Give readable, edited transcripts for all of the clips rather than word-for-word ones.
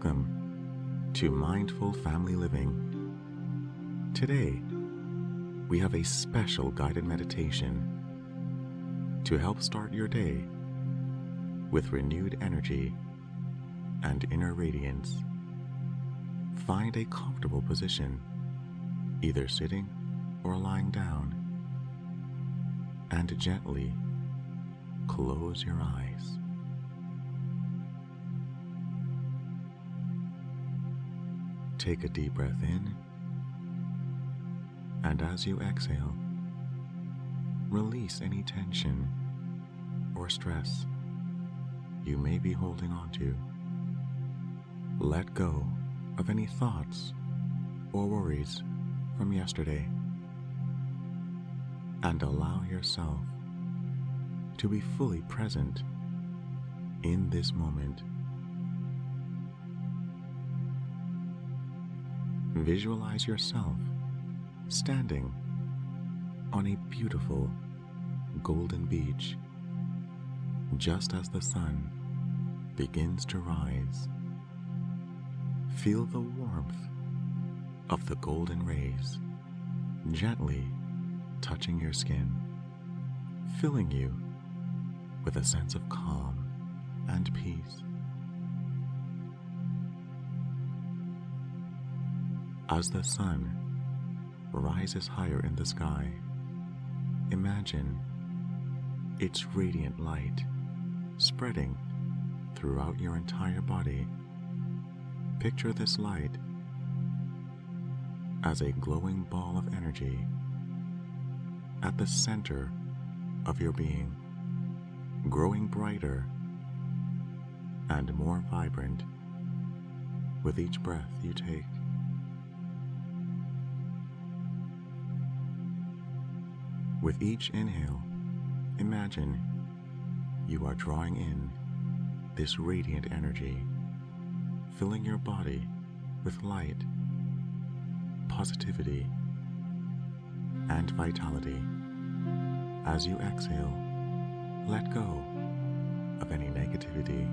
Welcome to Mindful Family Living. Today, we have a special guided meditation to help start your day with renewed energy and inner radiance. Find a comfortable position, either sitting or lying down, and gently close your eyes. Take a deep breath in, and as you exhale, release any tension or stress you may be holding on to. Let go of any thoughts or worries from yesterday, and allow yourself to be fully present in this moment. Visualize yourself standing on a beautiful golden beach just as the sun begins to rise. Feel the warmth of the golden rays gently touching your skin, filling you with a sense of calm and peace. As the sun rises higher in the sky, imagine its radiant light spreading throughout your entire body. Picture this light as a glowing ball of energy at the center of your being, growing brighter and more vibrant with each breath you take. With each inhale, imagine you are drawing in this radiant energy, filling your body with light, positivity, and vitality. As you exhale, let go of any negativity,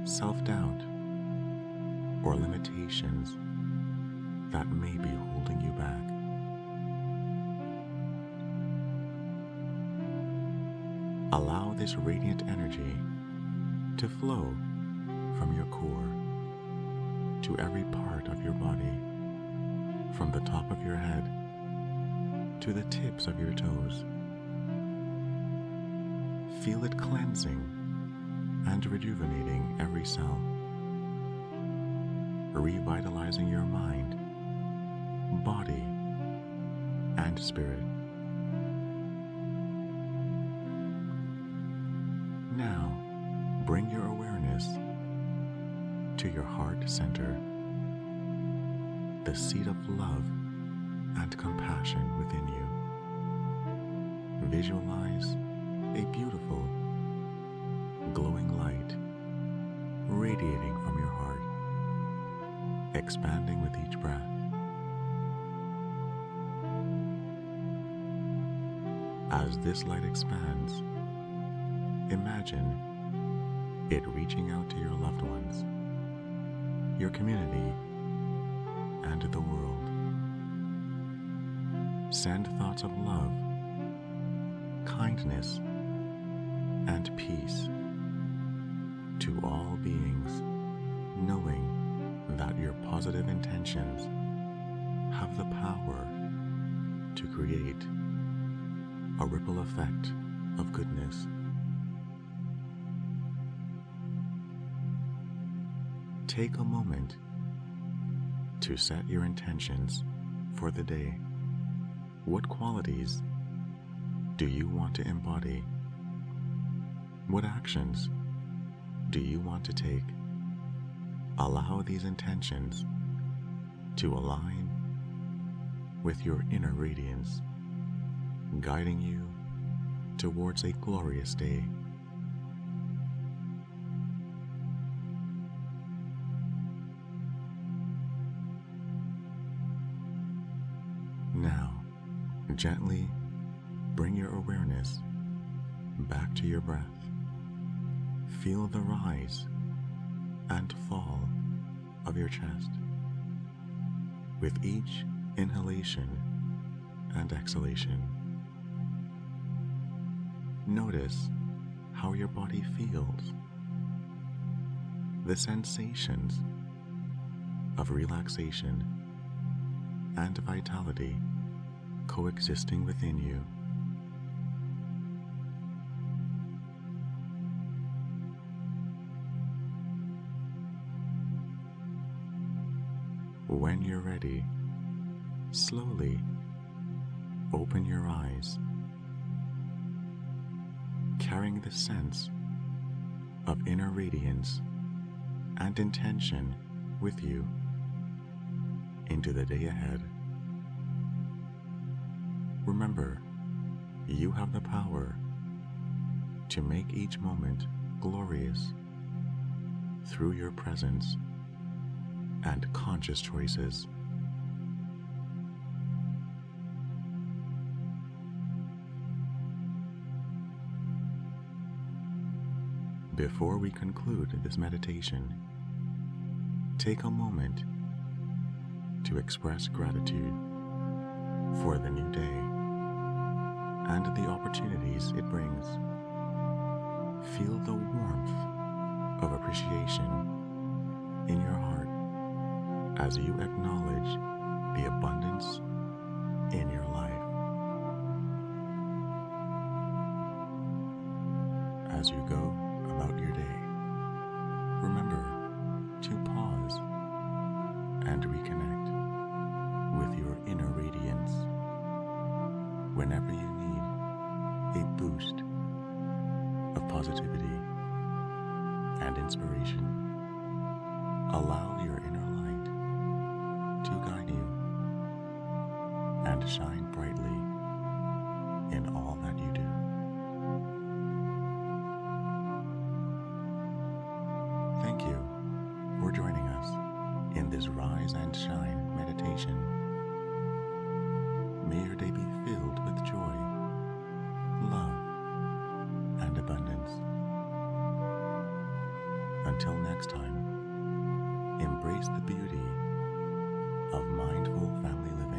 self-doubt, or limitations that may be holding you back. Allow this radiant energy to flow from your core to every part of your body, from the top of your head to the tips of your toes. Feel it cleansing and rejuvenating every cell, revitalizing your mind, body, and spirit. Now, bring your awareness to your heart center, the seat of love and compassion within you. Visualize a beautiful, glowing light radiating from your heart, expanding with each breath. As this light expands, imagine it reaching out to your loved ones, your community, and the world. Send thoughts of love, kindness, and peace to all beings, knowing that your positive intentions have the power to create a ripple effect of goodness. Take a moment to set your intentions for the day. What qualities do you want to embody? What actions do you want to take? Allow these intentions to align with your inner radiance, guiding you towards a glorious day. Now, gently bring your awareness back to your breath. Feel the rise and fall of your chest. With each inhalation and exhalation, notice how your body feels, the sensations of relaxation and vitality coexisting within you. When you're ready, slowly open your eyes, carrying the sense of inner radiance and intention with you into the day ahead. Remember, you have the power to make each moment glorious through your presence and conscious choices. Before we conclude this meditation, take a moment to express gratitude for the new day and the opportunities it brings. Feel the warmth of appreciation in your heart as you acknowledge the abundance in your life. As you go about your day, remember to pause and reconnect with your inner radiance. Whenever you need a boost of positivity and inspiration, allow your inner light to guide you and shine brightly in all that you do. Thank you for joining us in this Rise and Shine meditation. May your day be filled with joy, love, and abundance. Until next time, embrace the beauty of mindful family living.